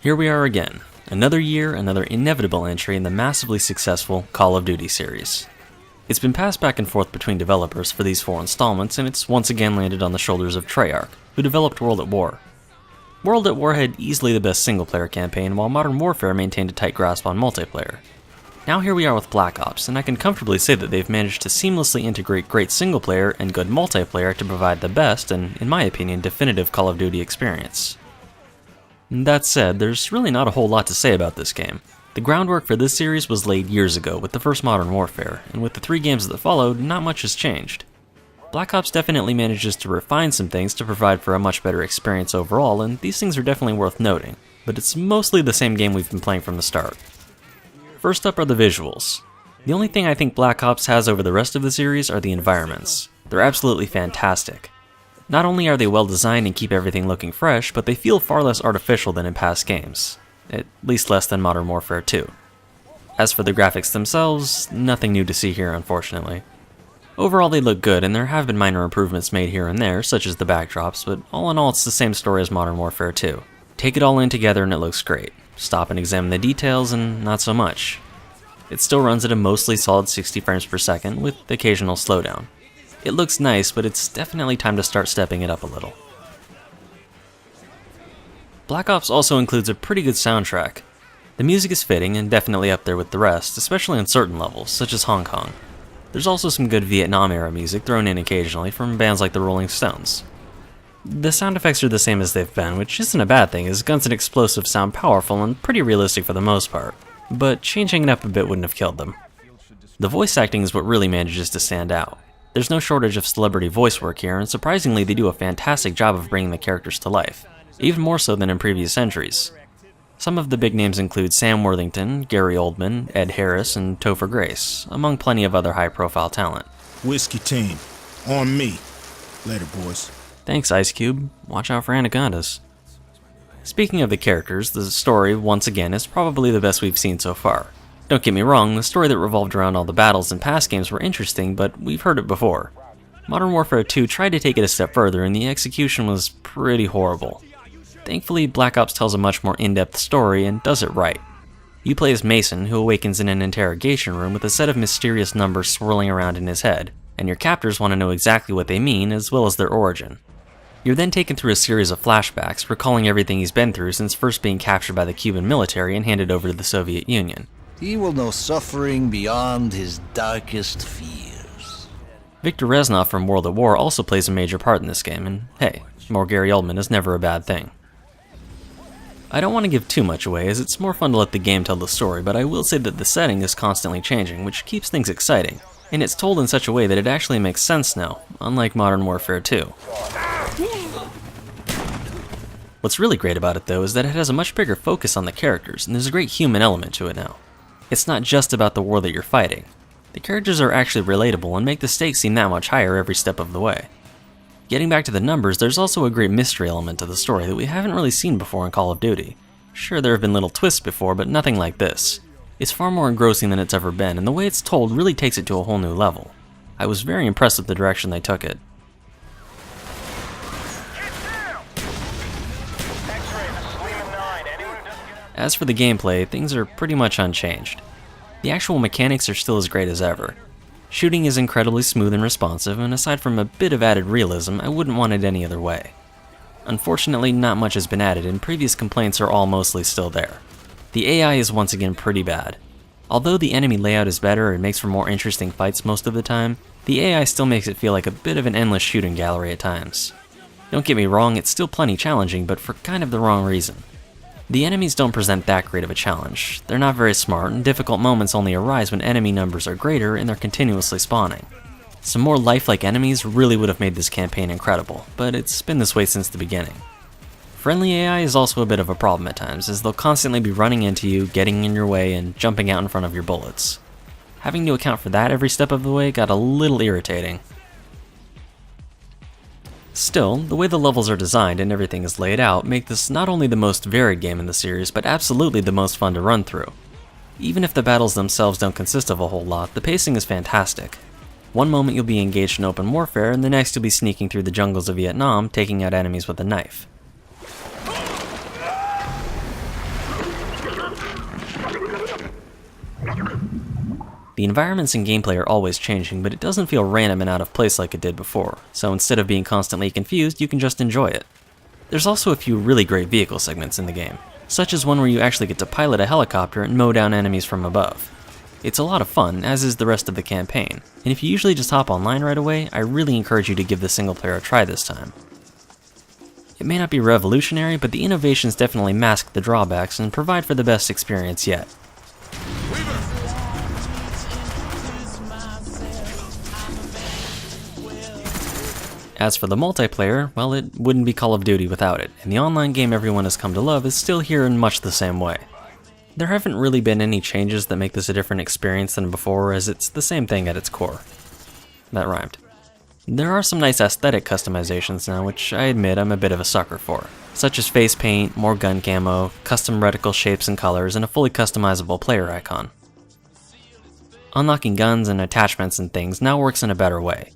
Here we are again, another year, another inevitable entry in the massively successful Call of Duty series. It's been passed back and forth between developers for these 4 installments, and it's once again landed on the shoulders of Treyarch, who developed World at War. World at War had easily the best single-player campaign, while Modern Warfare maintained a tight grasp on multiplayer. Now here we are with Black Ops, and I can comfortably say that they've managed to seamlessly integrate great single-player and good multiplayer to provide the best, and in my opinion, definitive Call of Duty experience. That said, there's really not a whole lot to say about this game. The groundwork for this series was laid years ago with the first Modern Warfare, and with the 3 games that followed, not much has changed. Black Ops definitely manages to refine some things to provide for a much better experience overall, and these things are definitely worth noting, but it's mostly the same game we've been playing from the start. First up are the visuals. The only thing I think Black Ops has over the rest of the series are the environments. They're absolutely fantastic. Not only are they well designed and keep everything looking fresh, but they feel far less artificial than in past games. At least less than Modern Warfare 2. As for the graphics themselves, nothing new to see here unfortunately. Overall they look good, and there have been minor improvements made here and there, such as the backdrops, but all in all it's the same story as Modern Warfare 2. Take it all in together and it looks great. Stop and examine the details and not so much. It still runs at a mostly solid 60 frames per second with occasional slowdown. It looks nice, but it's definitely time to start stepping it up a little. Black Ops also includes a pretty good soundtrack. The music is fitting and definitely up there with the rest, especially on certain levels, such as Hong Kong. There's also some good Vietnam-era music thrown in occasionally from bands like the Rolling Stones. The sound effects are the same as they've been, which isn't a bad thing, as guns and explosives sound powerful and pretty realistic for the most part, but changing it up a bit wouldn't have killed them. The voice acting is what really manages to stand out. There's no shortage of celebrity voice work here, and surprisingly they do a fantastic job of bringing the characters to life, even more so than in previous entries. Some of the big names include Sam Worthington, Gary Oldman, Ed Harris, and Topher Grace, among plenty of other high-profile talent. Whiskey team, on me. Later, boys. Thanks, Ice Cube. Watch out for anacondas. Speaking of the characters, the story, once again, is probably the best we've seen so far. Don't get me wrong, the story that revolved around all the battles in past games were interesting, but we've heard it before. Modern Warfare 2 tried to take it a step further, and the execution was pretty horrible. Thankfully, Black Ops tells a much more in-depth story and does it right. You play as Mason, who awakens in an interrogation room with a set of mysterious numbers swirling around in his head, and your captors want to know exactly what they mean, as well as their origin. You're then taken through a series of flashbacks, recalling everything he's been through since first being captured by the Cuban military and handed over to the Soviet Union. He will know suffering beyond his darkest fears. Viktor Reznov from World at War also plays a major part in this game, and hey, more Gary Oldman is never a bad thing. I don't want to give too much away, as it's more fun to let the game tell the story, but I will say that the setting is constantly changing, which keeps things exciting, and it's told in such a way that it actually makes sense now, unlike Modern Warfare 2. What's really great about it though is that it has a much bigger focus on the characters, and there's a great human element to it now. It's not just about the war that you're fighting. The characters are actually relatable and make the stakes seem that much higher every step of the way. Getting back to the numbers, there's also a great mystery element to the story that we haven't really seen before in Call of Duty. Sure, there have been little twists before, but nothing like this. It's far more engrossing than it's ever been, and the way it's told really takes it to a whole new level. I was very impressed with the direction they took it. As for the gameplay, things are pretty much unchanged. The actual mechanics are still as great as ever. Shooting is incredibly smooth and responsive, and aside from a bit of added realism, I wouldn't want it any other way. Unfortunately, not much has been added, and previous complaints are all mostly still there. The AI is once again pretty bad. Although the enemy layout is better and makes for more interesting fights most of the time, the AI still makes it feel like a bit of an endless shooting gallery at times. Don't get me wrong, it's still plenty challenging, but for kind of the wrong reason. The enemies don't present that great of a challenge. They're not very smart, and difficult moments only arise when enemy numbers are greater and they're continuously spawning. Some more lifelike enemies really would have made this campaign incredible, but it's been this way since the beginning. Friendly AI is also a bit of a problem at times, as they'll constantly be running into you, getting in your way, and jumping out in front of your bullets. Having to account for that every step of the way got a little irritating. Still, the way the levels are designed and everything is laid out make this not only the most varied game in the series, but absolutely the most fun to run through. Even if the battles themselves don't consist of a whole lot, the pacing is fantastic. One moment you'll be engaged in open warfare, and the next you'll be sneaking through the jungles of Vietnam, taking out enemies with a knife. The environments and gameplay are always changing, but it doesn't feel random and out of place like it did before, so instead of being constantly confused, you can just enjoy it. There's also a few really great vehicle segments in the game, such as one where you actually get to pilot a helicopter and mow down enemies from above. It's a lot of fun, as is the rest of the campaign, and if you usually just hop online right away, I really encourage you to give the single player a try this time. It may not be revolutionary, but the innovations definitely mask the drawbacks and provide for the best experience yet. As for the multiplayer, well, it wouldn't be Call of Duty without it, and the online game everyone has come to love is still here in much the same way. There haven't really been any changes that make this a different experience than before, as it's the same thing at its core. That rhymed. There are some nice aesthetic customizations now, which I admit I'm a bit of a sucker for, such as face paint, more gun camo, custom reticle shapes and colors, and a fully customizable player icon. Unlocking guns and attachments and things now works in a better way.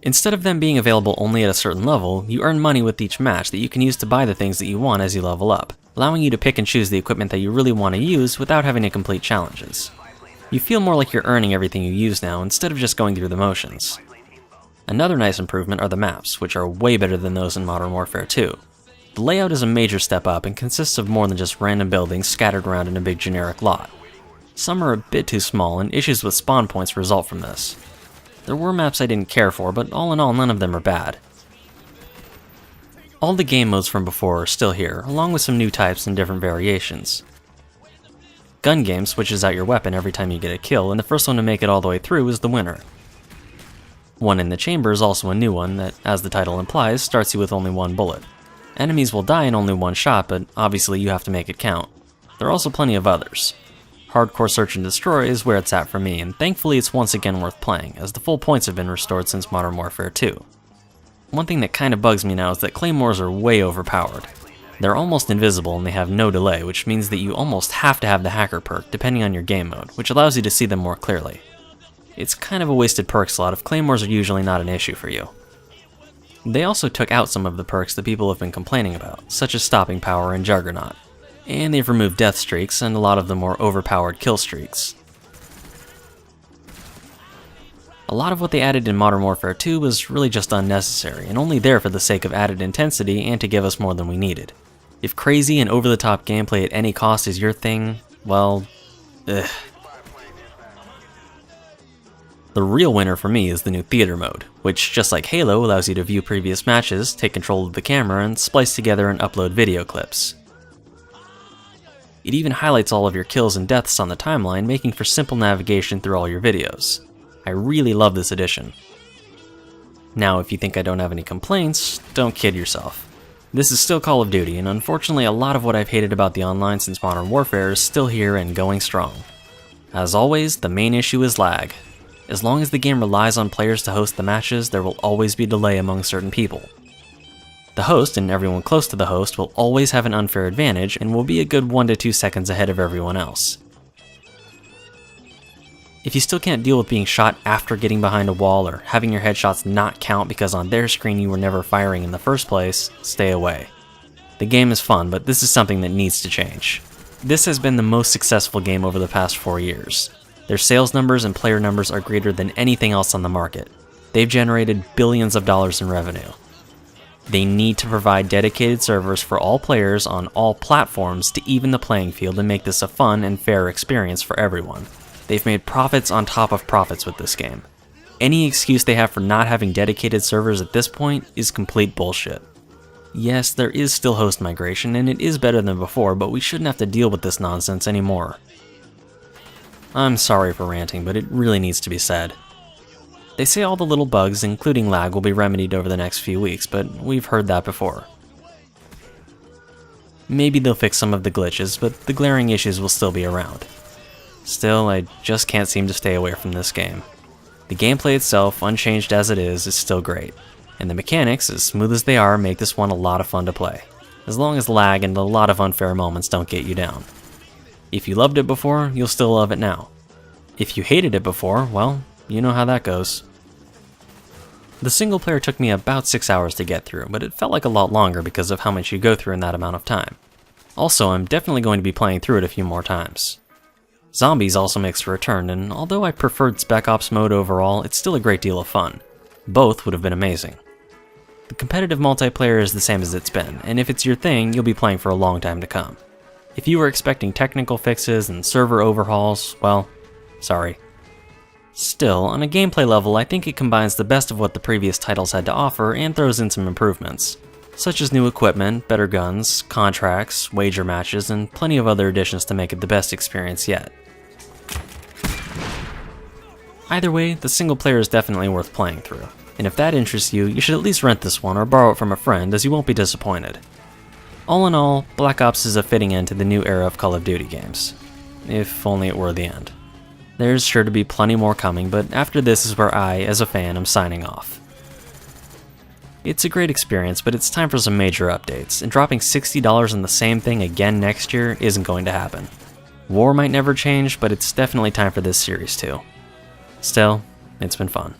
Instead of them being available only at a certain level, you earn money with each match that you can use to buy the things that you want as you level up, allowing you to pick and choose the equipment that you really want to use without having to complete challenges. You feel more like you're earning everything you use now instead of just going through the motions. Another nice improvement are the maps, which are way better than those in Modern Warfare 2. The layout is a major step up and consists of more than just random buildings scattered around in a big generic lot. Some are a bit too small, and issues with spawn points result from this. There were maps I didn't care for, but all in all, none of them are bad. All the game modes from before are still here, along with some new types and different variations. Gun Game switches out your weapon every time you get a kill, and the first one to make it all the way through is the winner. One in the Chamber is also a new one that, as the title implies, starts you with only one bullet. Enemies will die in only one shot, but obviously you have to make it count. There are also plenty of others. Hardcore Search and Destroy is where it's at for me, and thankfully it's once again worth playing, as the full points have been restored since Modern Warfare 2. One thing that kinda bugs me now is that claymores are way overpowered. They're almost invisible and they have no delay, which means that you almost have to have the hacker perk depending on your game mode, which allows you to see them more clearly. It's kind of a wasted perk slot if claymores are usually not an issue for you. They also took out some of the perks that people have been complaining about, such as Stopping Power and Juggernaut. And they've removed death streaks and a lot of the more overpowered kill streaks. A lot of what they added in Modern Warfare 2 was really just unnecessary, and only there for the sake of added intensity and to give us more than we needed. If crazy and over-the-top gameplay at any cost is your thing, well, ugh. The real winner for me is the new Theater mode, which, just like Halo, allows you to view previous matches, take control of the camera, and splice together and upload video clips. It even highlights all of your kills and deaths on the timeline, making for simple navigation through all your videos. I really love this addition. Now, if you think I don't have any complaints, don't kid yourself. This is still Call of Duty, and unfortunately a lot of what I've hated about the online since Modern Warfare is still here and going strong. As always, the main issue is lag. As long as the game relies on players to host the matches, there will always be delay among certain people. The host, and everyone close to the host, will always have an unfair advantage and will be a good 1 to 2 seconds ahead of everyone else. If you still can't deal with being shot after getting behind a wall or having your headshots not count because on their screen you were never firing in the first place, stay away. The game is fun, but this is something that needs to change. This has been the most successful game over the past 4 years. Their sales numbers and player numbers are greater than anything else on the market. They've generated billions of dollars in revenue. They need to provide dedicated servers for all players on all platforms to even the playing field and make this a fun and fair experience for everyone. They've made profits on top of profits with this game. Any excuse they have for not having dedicated servers at this point is complete bullshit. Yes, there is still host migration, and it is better than before, but we shouldn't have to deal with this nonsense anymore. I'm sorry for ranting, but it really needs to be said. They say all the little bugs, including lag, will be remedied over the next few weeks, but we've heard that before. Maybe they'll fix some of the glitches, but the glaring issues will still be around. Still, I just can't seem to stay away from this game. The gameplay itself, unchanged as it is still great, and the mechanics, as smooth as they are, make this one a lot of fun to play, as long as lag and a lot of unfair moments don't get you down. If you loved it before, you'll still love it now. If you hated it before, well, you know how that goes. The single player took me about 6 hours to get through, but it felt like a lot longer because of how much you go through in that amount of time. Also, I'm definitely going to be playing through it a few more times. Zombies also makes a return, and although I preferred Spec Ops mode overall, it's still a great deal of fun. Both would have been amazing. The competitive multiplayer is the same as it's been, and if it's your thing, you'll be playing for a long time to come. If you were expecting technical fixes and server overhauls, well, sorry. Still, on a gameplay level, I think it combines the best of what the previous titles had to offer and throws in some improvements, such as new equipment, better guns, contracts, wager matches, and plenty of other additions to make it the best experience yet. Either way, the single player is definitely worth playing through, and if that interests you, you should at least rent this one or borrow it from a friend, as you won't be disappointed. All in all, Black Ops is a fitting end to the new era of Call of Duty games. If only it were the end. There's sure to be plenty more coming, but after this is where I, as a fan, am signing off. It's a great experience, but it's time for some major updates, and dropping $60 on the same thing again next year isn't going to happen. War might never change, but it's definitely time for this series too. Still, it's been fun.